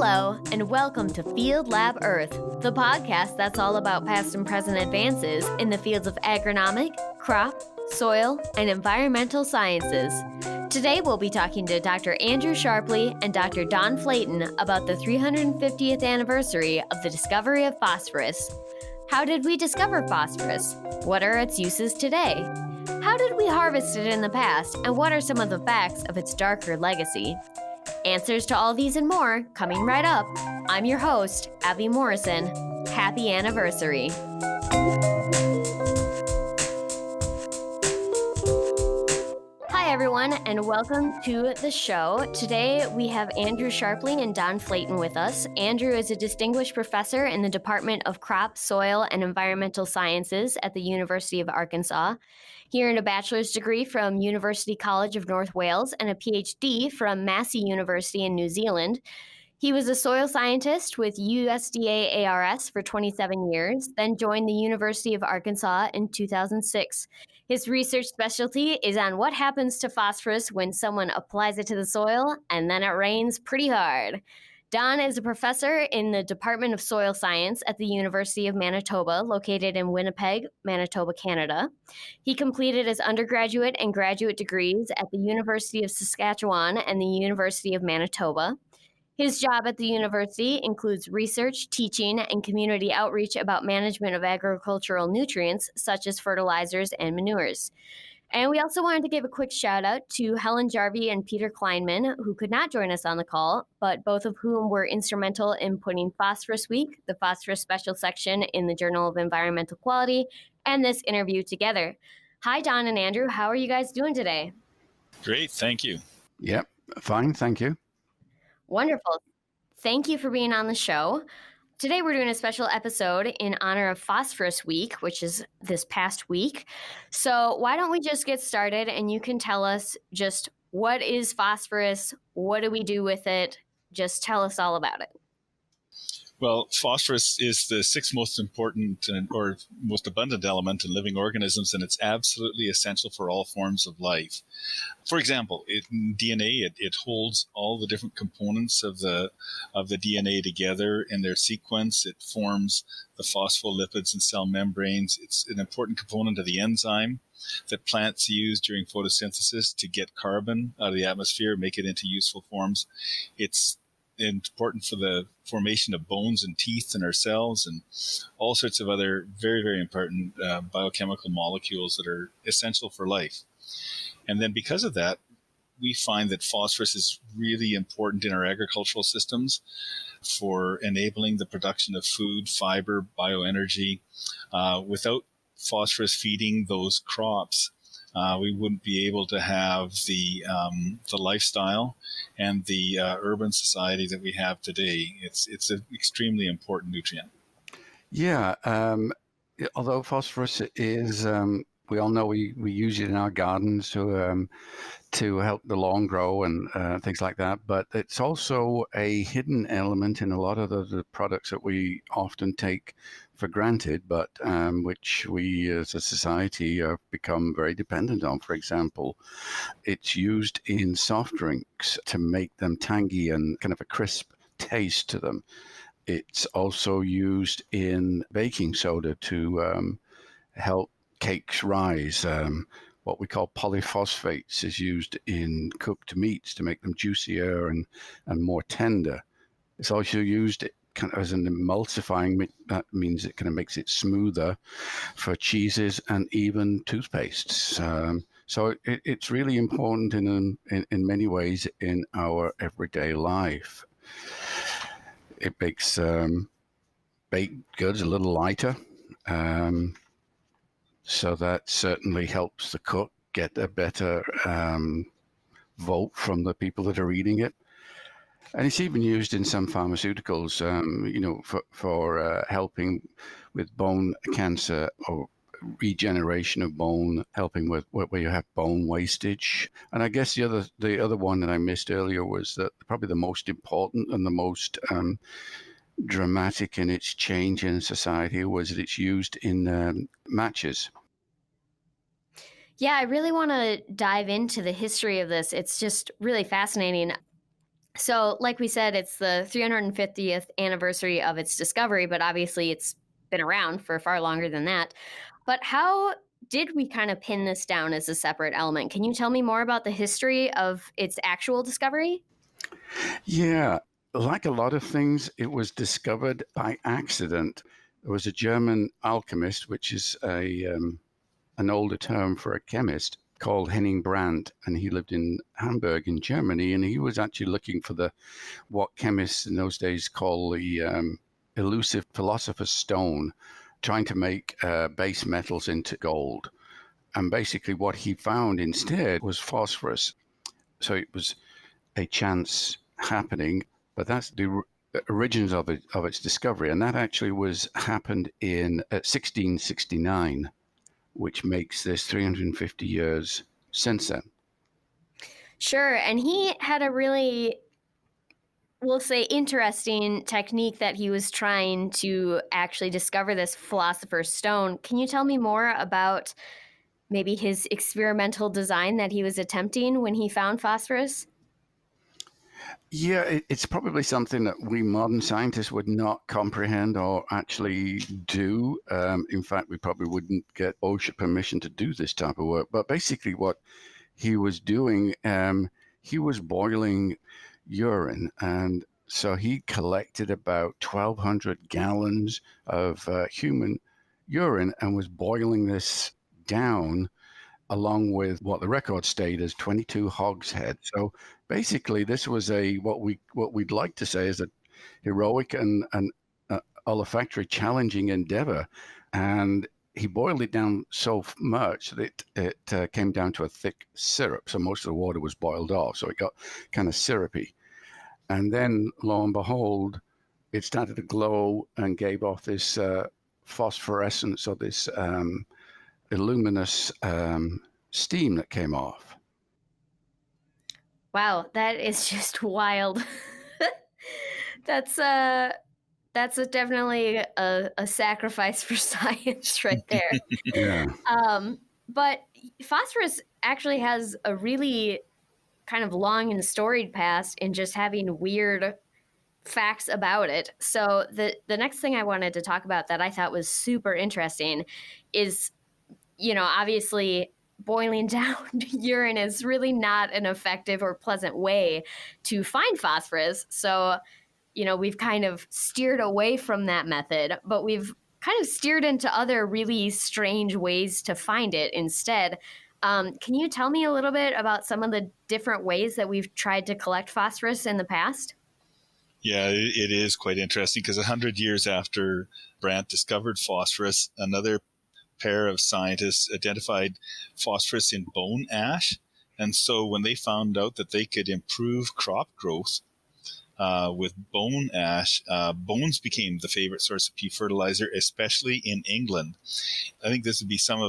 Hello, and welcome to Field Lab Earth, the podcast that's all about past and present advances in the fields of agronomic, crop, soil, and environmental sciences. Today we'll be talking to Dr. Andrew Sharpley and Dr. Don Flaten about the 350th anniversary of the discovery of phosphorus. How did we discover phosphorus? What are its uses today? How did we harvest it in the past, and what are some of the facts of its darker legacy? Answers to all these and more coming right up. I'm your host, Abby Morrison. Happy anniversary. Hi, everyone, and welcome to the show. Today, we have Andrew Sharpley and Don Flaten with us. Andrew is a distinguished professor in the Department of Crop, Soil, and Environmental Sciences at the University of Arkansas. He earned a bachelor's degree from University College of North Wales and a PhD from Massey University in New Zealand. He was a soil scientist with USDA ARS for 27 years, then joined the University of Arkansas in 2006. His research specialty is on what happens to phosphorus when someone applies it to the soil and then it rains pretty hard. Don is a professor in the Department of Soil Science at the University of Manitoba, located in Winnipeg, Manitoba, Canada. He completed his undergraduate and graduate degrees at the University of Saskatchewan and the University of Manitoba. His job at the university includes research, teaching, and community outreach about management of agricultural nutrients, such as fertilizers and manures. And we also wanted to give a quick shout out to Helen Jarvie and Peter Kleinman, who could not join us on the call, but both of whom were instrumental in putting Phosphorus Week, the Phosphorus Special section in the Journal of Environmental Quality, and this interview together. Hi, Don and Andrew. How are you guys doing today? Great. Thank you. Yep. Fine. Thank you. Wonderful. Thank you for being on the show. Today we're doing a special episode in honor of Phosphorus Week, which is this past week. So why don't we just get started and you can tell us just what is phosphorus, what do we do with it? Just tell us all about it. Well, phosphorus is the sixth most important or most abundant element in living organisms, and it's absolutely essential for all forms of life. For example, in DNA, it holds all the different components of the DNA together in their sequence. It forms the phospholipids and cell membranes. It's an important component of the enzyme that plants use during photosynthesis to get carbon out of the atmosphere, make it into useful forms. It's important for the formation of bones and teeth in our cells and all sorts of other very, very important biochemical molecules that are essential for life. And then because of that, we find that phosphorus is really important in our agricultural systems for enabling the production of food, fiber, bioenergy. Without phosphorus feeding those crops, we wouldn't be able to have the lifestyle and the urban society that we have today. It's an extremely important nutrient. Yeah. Although phosphorus is, we all know we use it in our gardens to help the lawn grow and things like that. But it's also a hidden element in a lot of the products that we often take for granted, but which we as a society have become very dependent on. For example, it's used in soft drinks to make them tangy and kind of a crisp taste to them. It's also used in baking soda to help cakes rise. What we call polyphosphates is used in cooked meats to make them juicier and more tender. It's also used kind of as an emulsifying. That means it kind of makes it smoother for cheeses and even toothpastes. So it's really important in many ways in our everyday life. It makes baked goods a little lighter. So that certainly helps the cook get a better vote from the people that are eating it. And it's even used in some pharmaceuticals, for helping with bone cancer or regeneration of bone, helping with where you have bone wastage. And I guess the other one that I missed earlier was that probably the most important and the most dramatic in its change in society was that it's used in matches. Yeah, I really want to dive into the history of this. It's just really fascinating. So, like we said, it's the 350th anniversary of its discovery, but obviously it's been around for far longer than that. But how did we kind of pin this down as a separate element? Can you tell me more about the history of its actual discovery? Yeah, like a lot of things, it was discovered by accident. There was a German alchemist, which is an older term for a chemist, called Hennig Brandt, and he lived in Hamburg in Germany, and he was actually looking for the what chemists in those days call the elusive philosopher's stone, trying to make base metals into gold. And basically, what he found instead was phosphorus. So it was a chance happening, but that's the origins of its discovery, and that actually was happened in 1669, which makes this 350 years since then. Sure. And he had a really, we'll say, interesting technique that he was trying to actually discover this philosopher's stone. Can you tell me more about maybe his experimental design that he was attempting when he found phosphorus? Yeah, it's probably something that we modern scientists would not comprehend or actually do. In fact, we probably wouldn't get OSHA permission to do this type of work. But basically, what he was doing, he was boiling urine. And so he collected about 1,200 gallons of human urine and was boiling this down along with what the record stayed as 22 hogsheads. So basically, this was a what we'd like to say is a heroic and olfactory challenging endeavor, and he boiled it down so much that it came down to a thick syrup. So most of the water was boiled off, so it got kind of syrupy. And then, lo and behold, it started to glow and gave off this phosphorescence or this luminous steam that came off. Wow, that is just wild. that's definitely a sacrifice for science right there. Yeah. But phosphorus actually has a really kind of long and storied past in just having weird facts about it. So the next thing I wanted to talk about that I thought was super interesting is, obviously boiling down urine is really not an effective or pleasant way to find phosphorus. So, we've kind of steered away from that method, but we've kind of steered into other really strange ways to find it instead. Can you tell me a little bit about some of the different ways that we've tried to collect phosphorus in the past? Yeah, it is quite interesting because 100 years after Brandt discovered phosphorus, another pair of scientists identified phosphorus in bone ash. And so when they found out that they could improve crop growth with bone ash, bones became the favorite source of pea fertilizer, especially in England. I think this would be some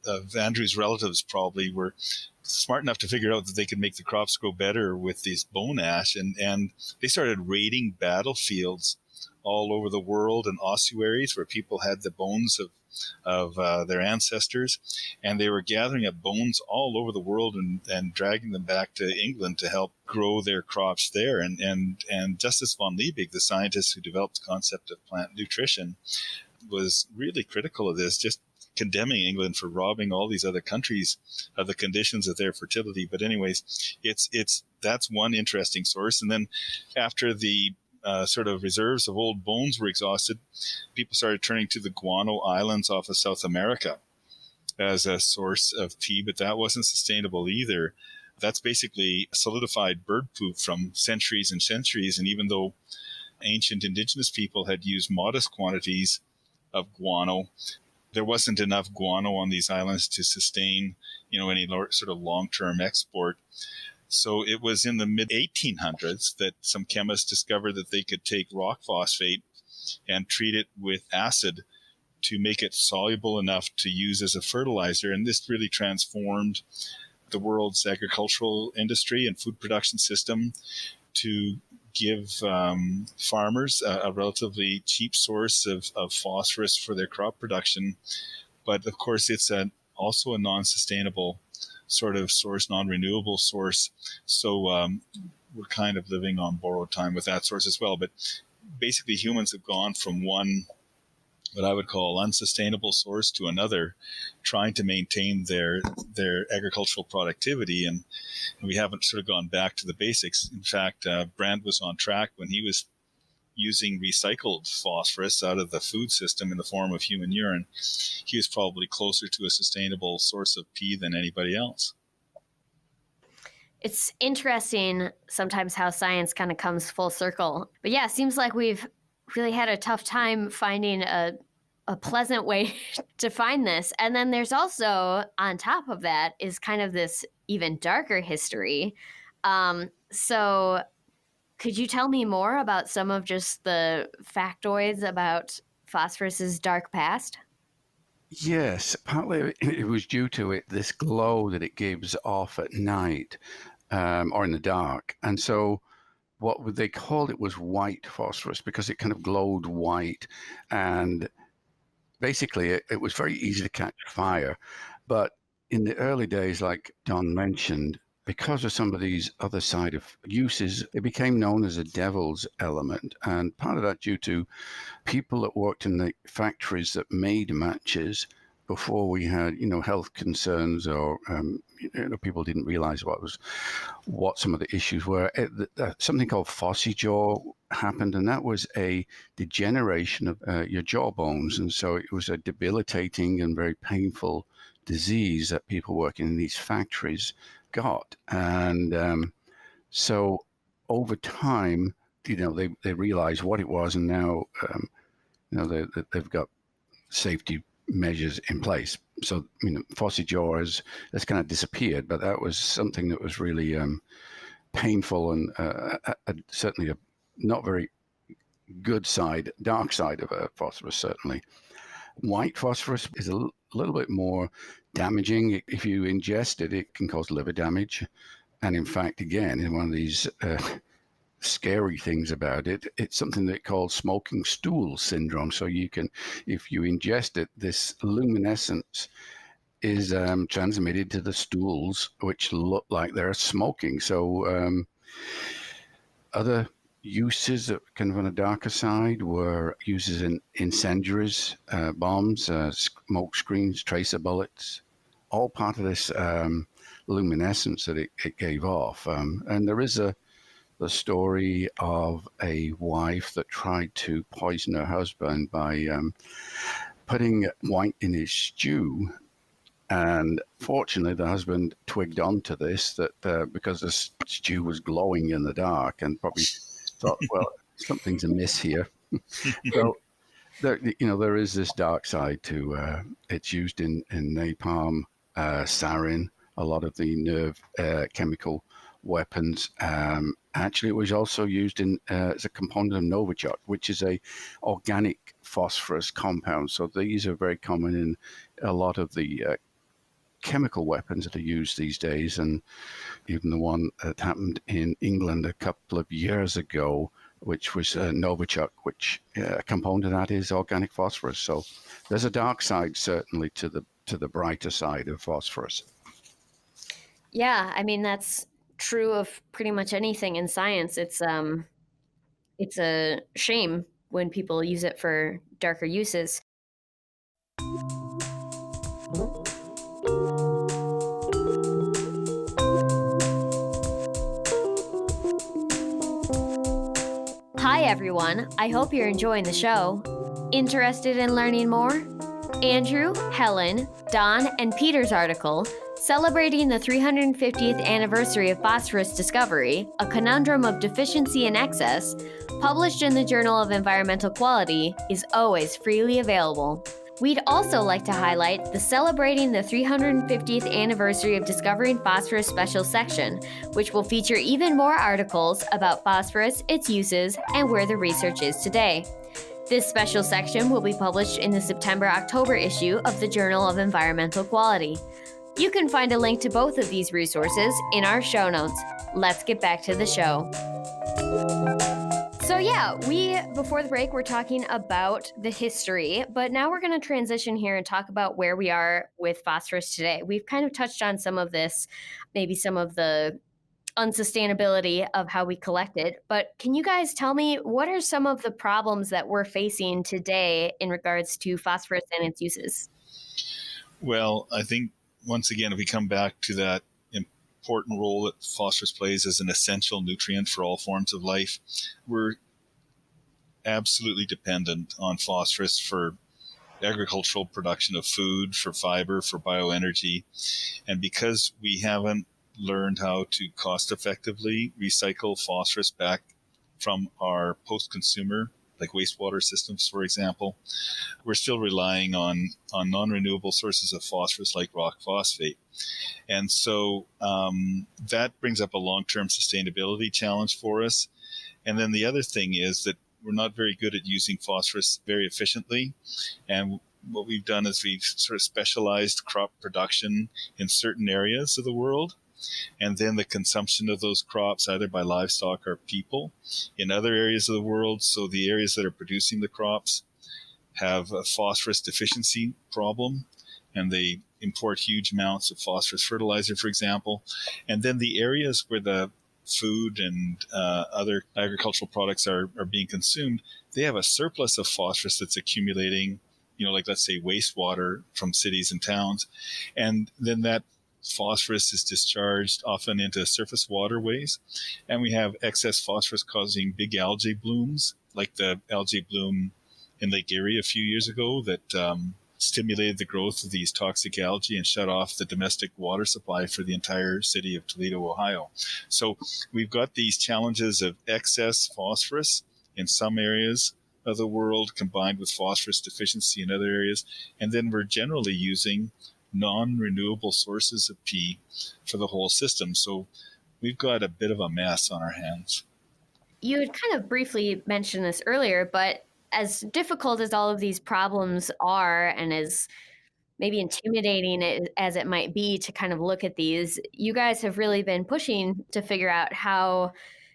of Andrew's relatives probably were smart enough to figure out that they could make the crops grow better with this bone ash. And they started raiding battlefields all over the world and ossuaries where people had the bones of their ancestors, and they were gathering up bones all over the world and dragging them back to England to help grow their crops there. And Justus von Liebig, the scientist who developed the concept of plant nutrition, was really critical of this, just condemning England for robbing all these other countries of the conditions of their fertility. But anyways, that's one interesting source. And then after the sort of reserves of old bones were exhausted, people started turning to the Guano Islands off of South America as a source of pea, but that wasn't sustainable either. That's basically solidified bird poop from centuries and centuries. And even though ancient indigenous people had used modest quantities of guano, there wasn't enough guano on these islands to sustain, any sort of long-term export. So it was in the mid-1800s that some chemists discovered that they could take rock phosphate and treat it with acid to make it soluble enough to use as a fertilizer. And this really transformed the world's agricultural industry and food production system to give farmers a relatively cheap source of phosphorus for their crop production. But of course, it's also a non-sustainable sort of source, non-renewable source. So we're kind of living on borrowed time with that source as well. But basically, humans have gone from one, what I would call unsustainable source, to another, trying to maintain their agricultural productivity, and we haven't sort of gone back to the basics. In fact, Brandt was on track when he was using recycled phosphorus out of the food system in the form of human urine. He was probably closer to a sustainable source of pee than anybody else. It's interesting sometimes how science kind of comes full circle. But yeah, it seems like we've really had a tough time finding a pleasant way to find this. And then there's also, on top of that, is kind of this even darker history. So could you tell me more about some of just the factoids about phosphorus's dark past? Yes, partly it was due to this glow that it gives off at night, or in the dark. And so what they called it was white phosphorus, because it kind of glowed white, and basically it was very easy to catch fire. But in the early days, like Don mentioned, because of some of these other side of uses, it became known as a devil's element. And part of that due to people that worked in the factories that made matches before we had, health concerns, or people didn't realize what some of the issues were. Something called phosphojaw happened, and that was a degeneration of your jaw bones, and so it was a debilitating and very painful disease that people working in these factories got. And so over time, they realized what it was, and now they've got safety measures in place. So phosphojaw has kind of disappeared, but that was something that was really painful, and certainly a not very good side, dark side of phosphorus, certainly. White phosphorus is a little bit more damaging. If you ingest it, it can cause liver damage. And in fact, again, in one of these scary things about it, it's something they call smoking stool syndrome. So you can, if you ingest it, this luminescence is transmitted to the stools, which look like they're smoking. So other uses that kind of on a darker side were uses in incendiaries, bombs, smoke screens, tracer bullets, all part of this luminescence that it gave off. And there is the story of a wife that tried to poison her husband by putting white in his stew. And fortunately, the husband twigged onto this, that because the stew was glowing in the dark, and probably thought, well, something's amiss here. So there is this dark side to it's used in napalm, sarin, a lot of the nerve chemical weapons. Actually, it was also used as a component of Novichok, which is a organic phosphorus compound. So these are very common in a lot of the chemical weapons that are used these days. And even the one that happened in England a couple of years ago, which was Novichok, which a component of that is organic phosphorus. So there's a dark side, certainly, to the brighter side of phosphorus. Yeah, I mean, that's true of pretty much anything in science. It's a shame when people use it for darker uses. Hi everyone, I hope you're enjoying the show. Interested in learning more? Andrew, Helen, Don, and Peter's article, Celebrating the 350th Anniversary of Phosphorus Discovery, A Conundrum of Deficiency and Excess, published in the Journal of Environmental Quality, is always freely available. We'd also like to highlight the Celebrating the 350th Anniversary of Discovering Phosphorus special section, which will feature even more articles about phosphorus, its uses, and where the research is today. This special section will be published in the September-October issue of the Journal of Environmental Quality. You can find a link to both of these resources in our show notes. Let's get back to the show. So yeah, before the break, we're talking about the history, but now we're going to transition here and talk about where we are with phosphorus today. We've kind of touched on some of this, maybe some of the unsustainability of how we collect it. But can you guys tell me what are some of the problems that we're facing today in regards to phosphorus and its uses? Well, I think once again, if we come back to that important role that phosphorus plays as an essential nutrient for all forms of life, we're absolutely dependent on phosphorus for agricultural production of food, for fiber, for bioenergy. And because we haven't learned how to cost effectively recycle phosphorus back from our post-consumer, like wastewater systems, for example, we're still relying on non-renewable sources of phosphorus like rock phosphate. And so that brings up a long-term sustainability challenge for us. And then the other thing is that we're not very good at using phosphorus very efficiently. And what we've done is we've sort of specialized crop production in certain areas of the world, and then the consumption of those crops either by livestock or people in other areas of the world. So the areas that are producing the crops have a phosphorus deficiency problem, and they import huge amounts of phosphorus fertilizer, for example. And then the areas where the food and other agricultural products are being consumed, they have a surplus of phosphorus that's accumulating, like let's say wastewater from cities and towns. And then that phosphorus is discharged often into surface waterways. And we have excess phosphorus causing big algae blooms, like the algae bloom in Lake Erie a few years ago that stimulated the growth of these toxic algae and shut off the domestic water supply for the entire city of Toledo, Ohio. So we've got these challenges of excess phosphorus in some areas of the world combined with phosphorus deficiency in other areas. And then we're generally using non-renewable sources of P for the whole system. So we've got a bit of a mess on our hands. You had kind of briefly mentioned this earlier, but as difficult as all of these problems are, and as maybe intimidating as it might be to kind of look at these, you guys have really been pushing to figure out how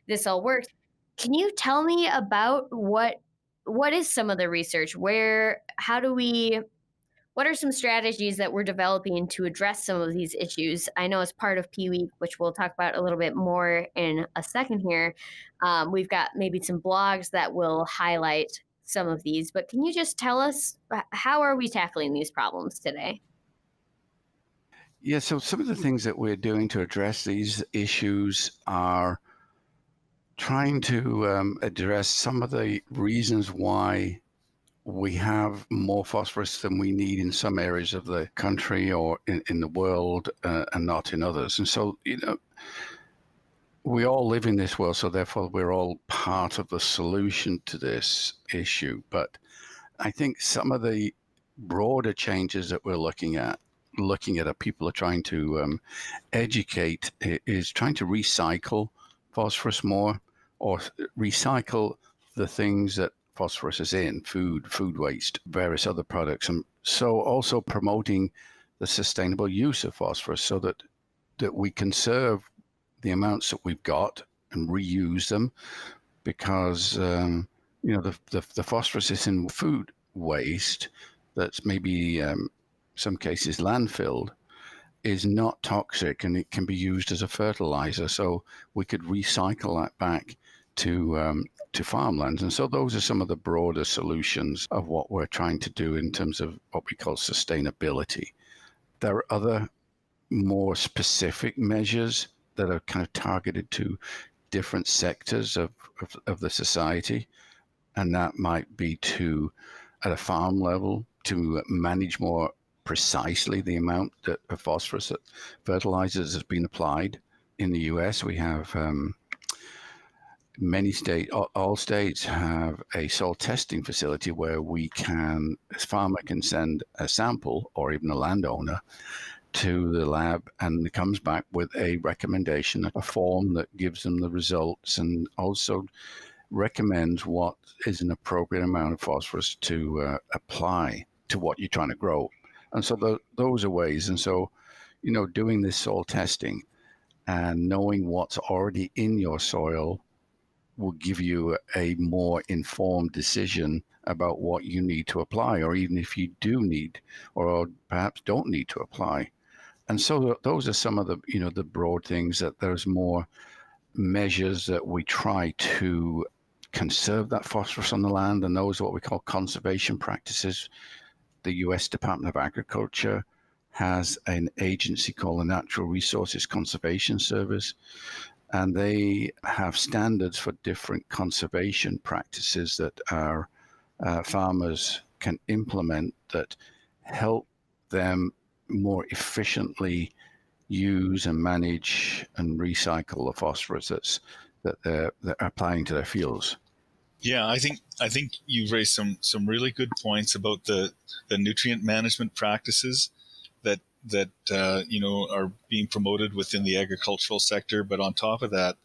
this all works. Can you tell me about what is some of the research? What are some strategies that we're developing to address some of these issues? I know as part of P Week, which we'll talk about a little bit more in a second here, we've got maybe some blogs that will highlight some of these. But can you just tell us, how are we tackling these problems today? Yeah, so some of the things that we're doing to address these issues are trying to address some of the reasons why we have more phosphorus than we need in some areas of the country or in the world and not in others. And so, we all live in this world, so therefore we're all part of the solution to this issue. But I think some of the broader changes that we're looking at people are trying to educate is trying to recycle phosphorus more, or recycle the things that phosphorus is in, food waste, various other products. And so also promoting the sustainable use of phosphorus so that we conserve the amounts that we've got and reuse them, because the phosphorus is in food waste that's maybe some cases landfilled is not toxic, and it can be used as a fertilizer. So we could recycle that back to farmlands. And so those are some of the broader solutions of what we're trying to do in terms of what we call sustainability. There are other more specific measures that are kind of targeted to different sectors of the society. And that might be at a farm level, to manage more precisely the amount of phosphorus that fertilizers has been applied. In the US, we have many states, all states have a soil testing facility where a farmer can send a sample, or even a landowner, to the lab, and it comes back with a recommendation, a form that gives them the results, and also recommends what is an appropriate amount of phosphorus to apply to what you're trying to grow. And so those are ways. And so, doing this soil testing and knowing what's already in your soil will give you a more informed decision about what you need to apply, or even if you do need, or perhaps don't need to apply. And so those are some of the, the broad things that there's more measures that we try to conserve that phosphorus on the land, and those are what we call conservation practices. The U.S. Department of Agriculture has an agency called the Natural Resources Conservation Service, and they have standards for different conservation practices that our farmers can implement that help them more efficiently use and manage and recycle the phosphorus that they're applying to their fields. Yeah, I think you've raised some really good points about the nutrient management practices that are being promoted within the agricultural sector. But on top of that,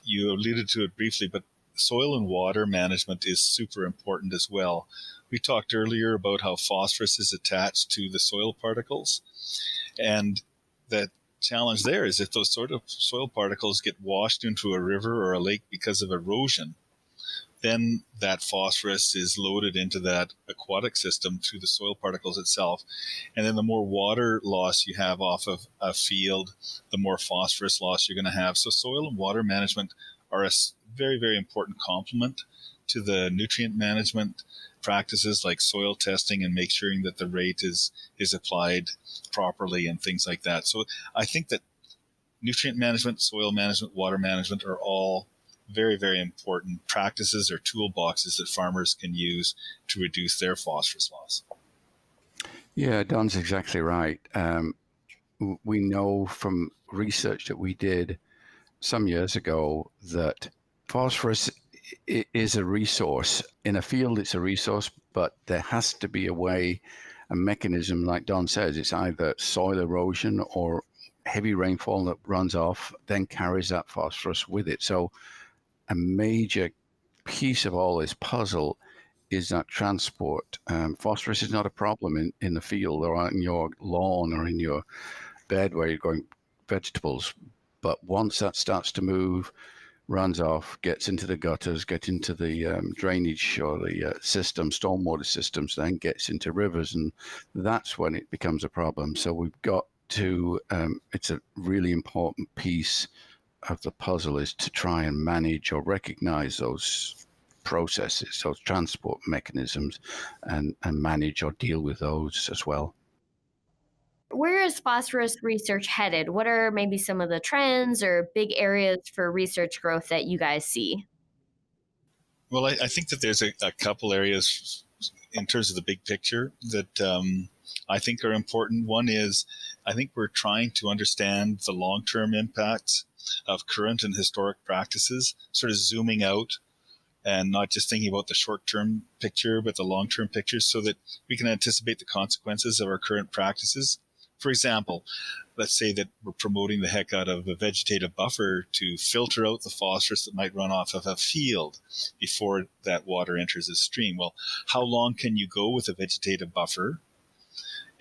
you alluded to it briefly, but soil and water management is super important as well. We talked earlier about how phosphorus is attached to the soil particles, and that challenge there is if those sort of soil particles get washed into a river or a lake because of erosion, then that phosphorus is loaded into that aquatic system through the soil particles itself. And then the more water loss you have off of a field, the more phosphorus loss you're going to have. So soil and water management are a very, very important complement to the nutrient management practices like soil testing and make sure that the rate is applied properly and things like that. So I think that nutrient management, soil management, water management are all very, very important practices or toolboxes that farmers can use to reduce their phosphorus loss. Yeah, Don's exactly right. We know from research that we did some years ago that phosphorus is a resource. In a field, it's a resource, but there has to be a mechanism, like Don says, it's either soil erosion or heavy rainfall that runs off, then carries that phosphorus with it. So a major piece of all this puzzle is that transport. Phosphorus is not a problem in the field or in your lawn or in your bed where you're growing vegetables. But once that starts to move, runs off, gets into the gutters, gets into the drainage or the stormwater systems, then gets into rivers, and that's when it becomes a problem. So we've got to, it's a really important piece of the puzzle is to try and manage or recognize those processes, those transport mechanisms, and manage or deal with those as well. Where is phosphorus research headed? What are maybe some of the trends or big areas for research growth that you guys see? Well, I think that there's a couple areas in terms of the big picture that I think are important. One is I think we're trying to understand the long-term impacts of current and historic practices, sort of zooming out and not just thinking about the short-term picture, but the long-term picture so that we can anticipate the consequences of our current practices. For example, let's say that we're promoting the heck out of a vegetative buffer to filter out the phosphorus that might run off of a field before that water enters a stream. Well, how long can you go with a vegetative buffer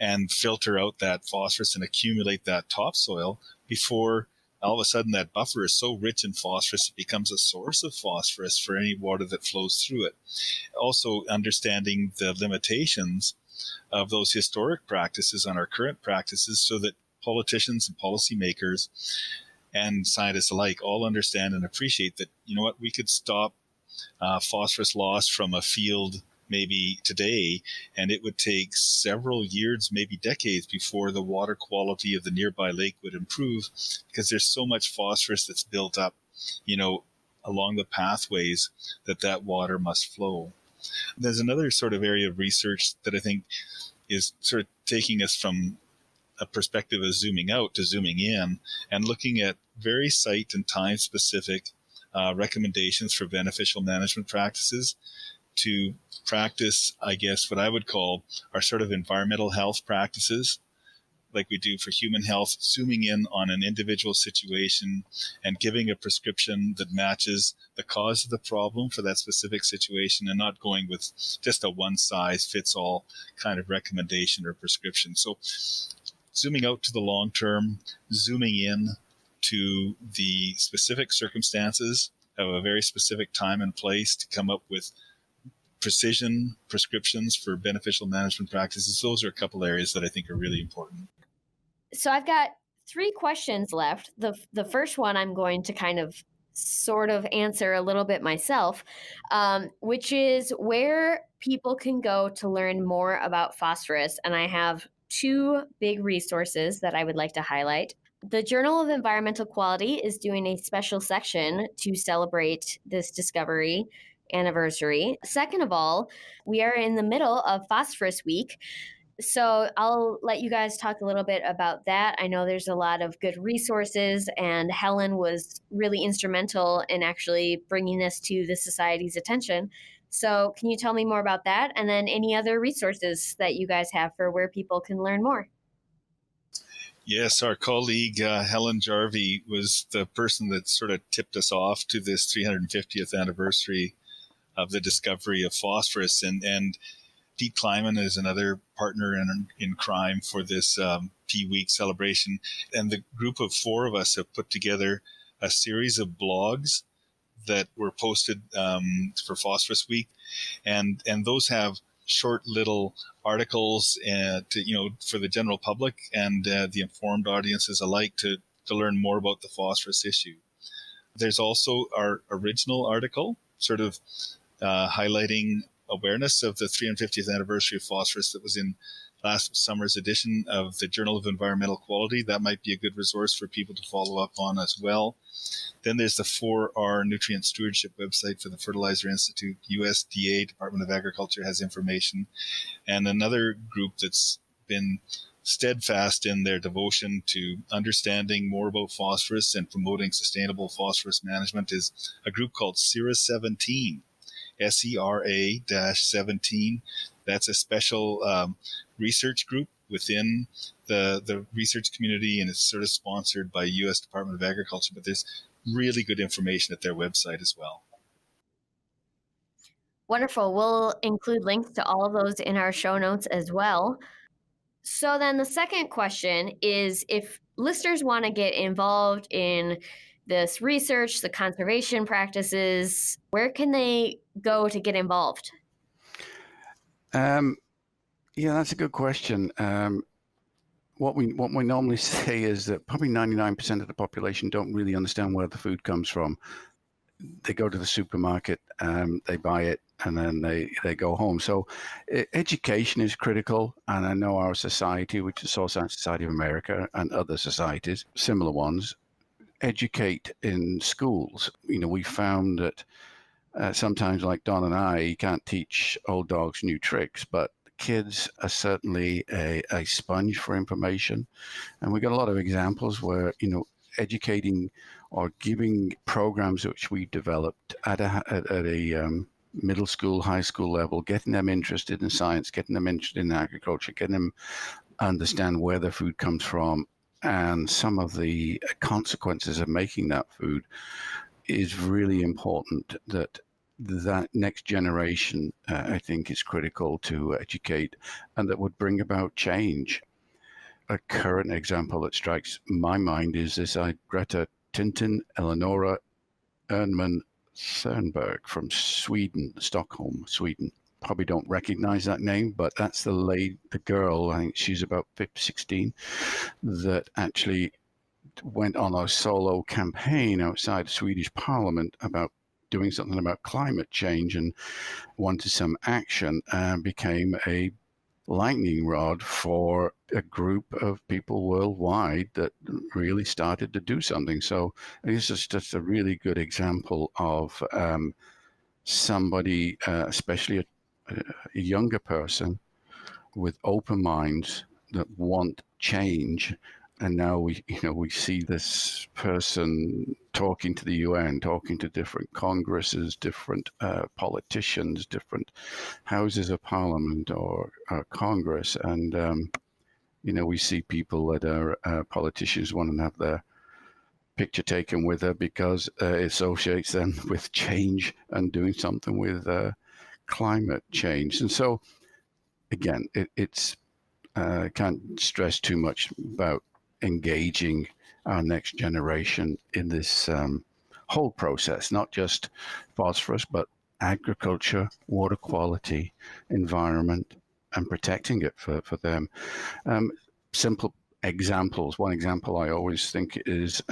and filter out that phosphorus and accumulate that topsoil before all of a sudden that buffer is so rich in phosphorus it becomes a source of phosphorus for any water that flows through it? Also understanding the limitations of those historic practices on our current practices so that politicians and policymakers and scientists alike all understand and appreciate that, you know what, we could stop phosphorus loss from a field maybe today, and it would take several years, maybe decades, before the water quality of the nearby lake would improve because there's so much phosphorus that's built up, along the pathways that water must flow. There's another sort of area of research that I think is sort of taking us from a perspective of zooming out to zooming in and looking at very site and time specific recommendations for beneficial management practices to practice, I guess, what I would call our sort of environmental health practices, like we do for human health, zooming in on an individual situation and giving a prescription that matches the cause of the problem for that specific situation and not going with just a one-size-fits-all kind of recommendation or prescription. So zooming out to the long term, zooming in to the specific circumstances of a very specific time and place to come up with precision prescriptions for beneficial management practices. Those are a couple areas that I think are really important. So I've got three questions left. The first one I'm going to kind of sort of answer a little bit myself, which is where people can go to learn more about phosphorus. And I have two big resources that I would like to highlight. The Journal of Environmental Quality is doing a special section to celebrate this discovery anniversary. Second of all, we are in the middle of Phosphorus Week. So I'll let you guys talk a little bit about that. I know there's a lot of good resources, and Helen was really instrumental in actually bringing this to the Society's attention. So can you tell me more about that? And then any other resources that you guys have for where people can learn more? Yes, our colleague Helen Jarvie was the person that sort of tipped us off to this 350th anniversary of the discovery of phosphorus. And Pete Kleiman is another partner in crime for this P-Week celebration. And the group of four of us have put together a series of blogs that were posted for Phosphorus Week. And those have short little articles for the general public and the informed audiences alike to learn more about the phosphorus issue. There's also our original article, sort of highlighting awareness of the 350th anniversary of phosphorus that was in last summer's edition of the Journal of Environmental Quality. That might be a good resource for people to follow up on as well. Then there's the 4R Nutrient Stewardship website for the Fertilizer Institute. USDA, Department of Agriculture, has information. And another group that's been steadfast in their devotion to understanding more about phosphorus and promoting sustainable phosphorus management is a group called SERA 17. SERA-17. That's a special research group within the research community, and it's sort of sponsored by U.S. Department of Agriculture, but there's really good information at their website as well. Wonderful. We'll include links to all of those in our show notes as well. So then the second question is, if listeners want to get involved in this research, the conservation practices, where can they go to get involved? Yeah, that's a good question. What we normally say is that probably 99% of the population don't really understand where the food comes from. They go to the supermarket, they buy it, and then they go home. So education is critical. And I know our society, which is Soil Science Society of America, and other societies, similar ones, educate in schools. We found that sometimes, like Don and I, you can't teach old dogs new tricks, but kids are certainly a sponge for information. And we got a lot of examples where, educating or giving programs which we developed at a middle school, high school level, getting them interested in science, getting them interested in agriculture, getting them understand where their food comes from and some of the consequences of making that food is really important. That next generation, I think, is critical to educate, and that would bring about change. A current example that strikes my mind is this Greta Tintin Eleonora Ernman Thunberg from Sweden, Stockholm, Sweden. Probably don't recognize that name, but that's the girl, I think she's about 16, that actually went on a solo campaign outside Swedish Parliament about doing something about climate change and wanted some action, and became a lightning rod for a group of people worldwide that really started to do something. So this is just a really good example of somebody, especially a younger person with open minds that want change. And now we see this person talking to the UN, talking to different congresses, different politicians, different houses of parliament or Congress. And, we see people that are politicians want to have their picture taken with her because it associates them with change and doing something with climate change. And so, again, it's can't stress too much about engaging our next generation in this whole process, not just phosphorus, but agriculture, water quality, environment, and protecting it for them. Simple examples. One example I always think is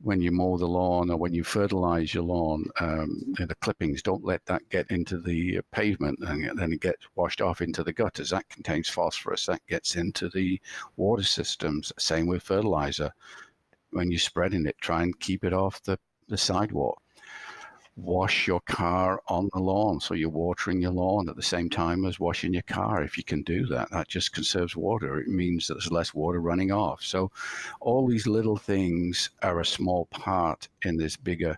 when you mow the lawn or when you fertilize your lawn, the clippings, don't let that get into the pavement and then it gets washed off into the gutters. That contains phosphorus. That gets into the water systems. Same with fertilizer. When you're spreading it, try and keep it off the sidewalk. Wash your car on the lawn, so you're watering your lawn at the same time as washing your car. If you can do that, that just conserves water. It means that there's less water running off. So all these little things are a small part in this bigger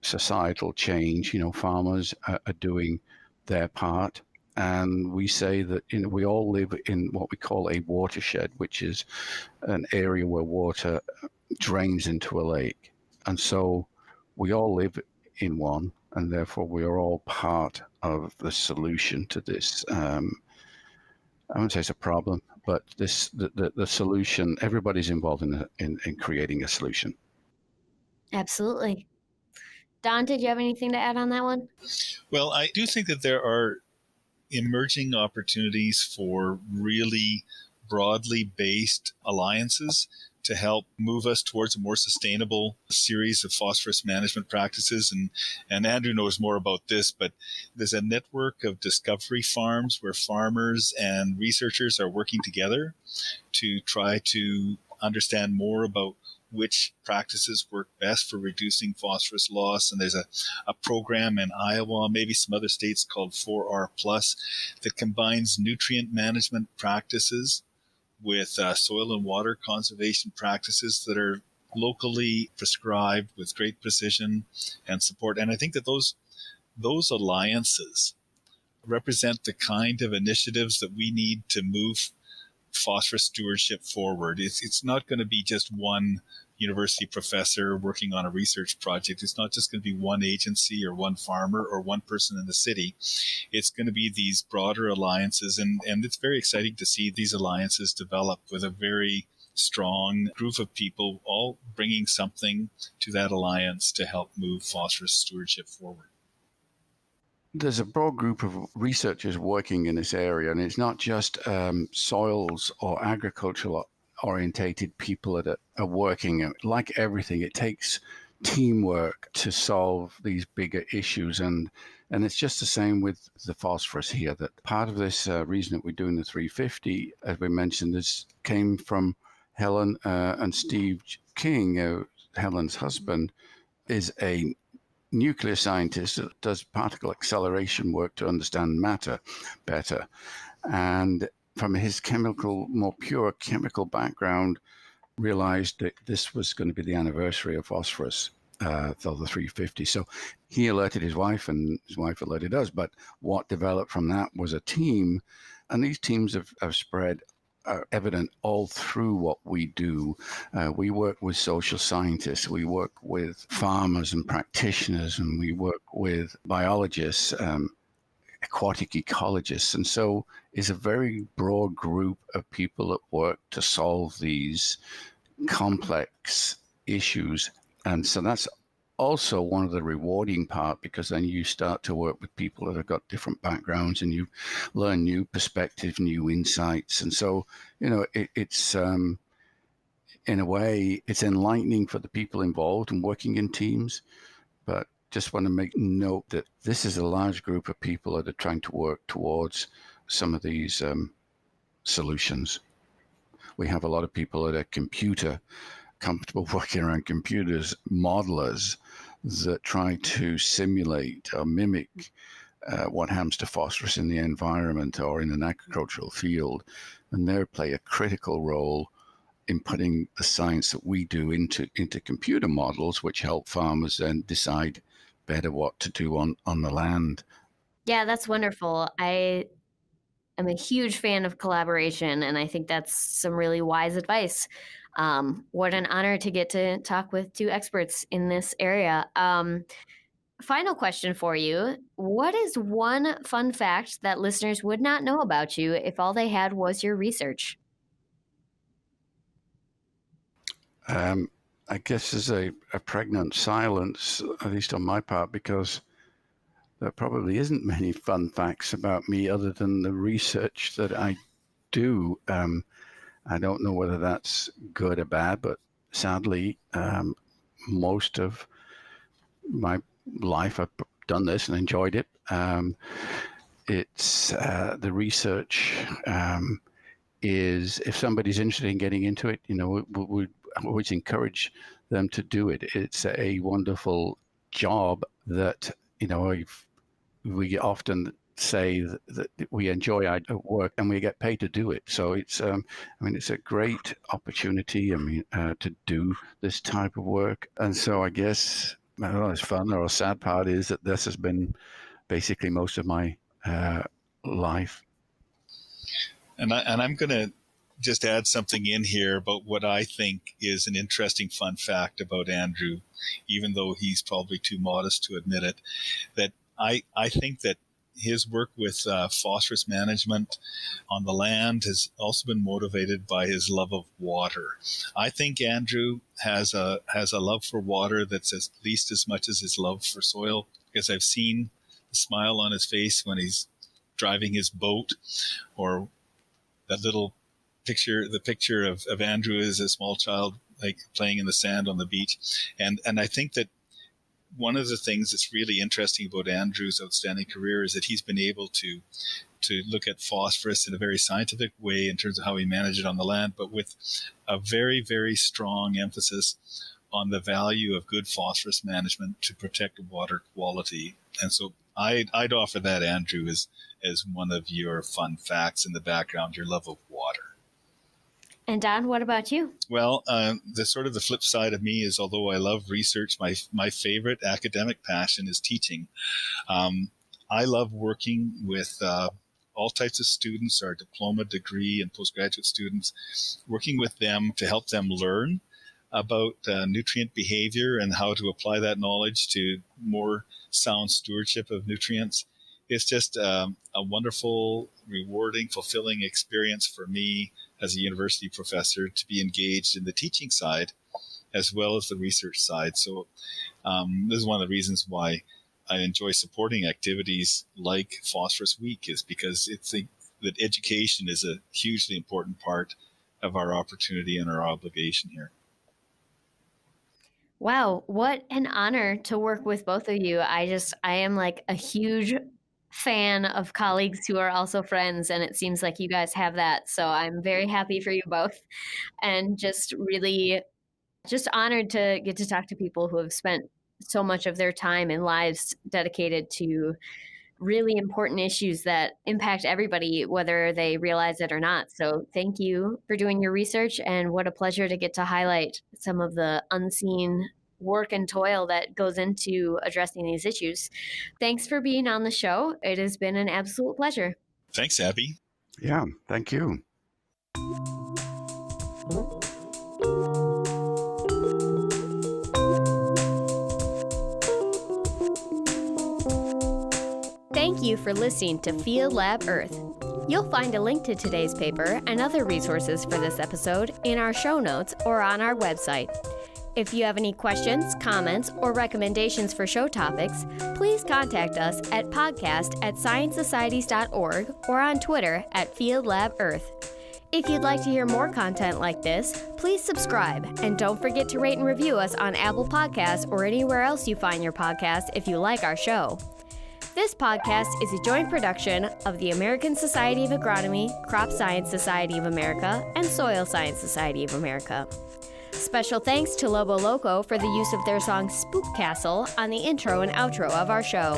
societal change. Farmers are doing their part, and we say that we all live in what we call a watershed, which is an area where water drains into a lake. And so we all live in one, and therefore we are all part of the solution to this. I wouldn't say it's a problem, but the solution. Everybody's involved in creating a solution. Absolutely. Don, did you have anything to add on that one? Well, I do think that there are emerging opportunities for really broadly based alliances to help move us towards a more sustainable series of phosphorus management practices. And Andrew knows more about this, but there's a network of discovery farms where farmers and researchers are working together to try to understand more about which practices work best for reducing phosphorus loss. And there's a program in Iowa, maybe some other states, called 4R Plus that combines nutrient management practices with soil and water conservation practices that are locally prescribed with great precision and support. And I think that those alliances represent the kind of initiatives that we need to move phosphorus stewardship forward. It's not going to be just one university professor working on a research project. It's not just going to be one agency or one farmer or one person in the city. It's going to be these broader alliances, and it's very exciting to see these alliances develop with a very strong group of people all bringing something to that alliance to help move phosphorus stewardship forward. There's a broad group of researchers working in this area, and it's not just soils or agricultural orientated people that are working. Like everything, it takes teamwork to solve these bigger issues, and it's just the same with the phosphorus here. That part of this reason that we're doing the 350, as we mentioned, this came from Helen and Steve King. Helen's husband is a nuclear scientist that does particle acceleration work to understand matter better, and from his more pure chemical background, realized that this was going to be the anniversary of phosphorus, the 350. So he alerted his wife, and his wife alerted us. But what developed from that was a team, and these teams have spread evident all through what we do. We work with social scientists, we work with farmers and practitioners, and we work with biologists, aquatic ecologists. And so it's a very broad group of people that work to solve these complex issues. And so that's also one of the rewarding part, because then you start to work with people that have got different backgrounds and you learn new perspectives, new insights. And so, it's in a way, it's enlightening for the people involved and working in teams. But just want to make note that this is a large group of people that are trying to work towards some of these solutions. We have a lot of people that are comfortable working around computers, modelers that try to simulate or mimic what happens to phosphorus in the environment or in an agricultural field. And they play a critical role in putting the science that we do into computer models, which help farmers then decide better what to do on the land. Yeah, that's wonderful. I am a huge fan of collaboration, and I think that's some really wise advice. What an honor to get to talk with two experts in this area. Final question for you. What is one fun fact that listeners would not know about you if all they had was your research? I guess there's a pregnant silence, at least on my part, because there probably isn't many fun facts about me other than the research that I do. I don't know whether that's good or bad, but sadly, most of my life I've done this and enjoyed it. It's the research is, if somebody's interested in getting into it, we always encourage them to do it. It's a wonderful job that, we often say that we enjoy our work and we get paid to do it. So it's, it's a great opportunity, to do this type of work. And so I guess, I don't know, the fun or sad part is that this has been basically most of my life. And I'm going to just add something in here about what I think is an interesting fun fact about Andrew, even though he's probably too modest to admit it, that I think that his work with phosphorus management on the land has also been motivated by his love of water. I think Andrew has a love for water that's at least as much as his love for soil, because I've seen the smile on his face when he's driving his boat, or that little picture, the picture of Andrew as a small child, like playing in the sand on the beach. And I think that one of the things that's really interesting about Andrew's outstanding career is that he's been able to look at phosphorus in a very scientific way in terms of how he managed it on the land, but with a very, very strong emphasis on the value of good phosphorus management to protect water quality. And so I'd offer that, Andrew, as one of your fun facts in the background, your love of water. And Don, what about you? Well, the flip side of me is, although I love research, my favorite academic passion is teaching. I love working with all types of students, our diploma, degree, and postgraduate students, working with them to help them learn about nutrient behavior and how to apply that knowledge to more sound stewardship of nutrients. It's just a wonderful, rewarding, fulfilling experience for me as a university professor to be engaged in the teaching side as well as the research side. So this is one of the reasons why I enjoy supporting activities like Phosphorus Week, is because that education is a hugely important part of our opportunity and our obligation here. Wow, what an honor to work with both of you. I am like a huge fan of colleagues who are also friends, and it seems like you guys have that. So I'm very happy for you both, and just really just honored to get to talk to people who have spent so much of their time and lives dedicated to really important issues that impact everybody, whether they realize it or not. So thank you for doing your research, and what a pleasure to get to highlight some of the unseen work and toil that goes into addressing these issues. Thanks for being on the show. It has been an absolute pleasure. Thanks, Abby. Yeah, thank you. Thank you for listening to Field Lab Earth. You'll find a link to today's paper and other resources for this episode in our show notes or on our website. If you have any questions, comments, or recommendations for show topics, please contact us at podcast@sciencesocieties.org or on Twitter @FieldLabEarth. If you'd like to hear more content like this, please subscribe, and don't forget to rate and review us on Apple Podcasts or anywhere else you find your podcast if you like our show. This podcast is a joint production of the American Society of Agronomy, Crop Science Society of America, and Soil Science Society of America. Special thanks to Lobo Loco for the use of their song Spook Castle on the intro and outro of our show.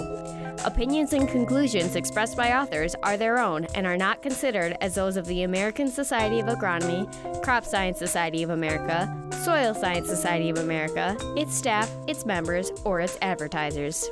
Opinions and conclusions expressed by authors are their own and are not considered as those of the American Society of Agronomy, Crop Science Society of America, Soil Science Society of America, its staff, its members, or its advertisers.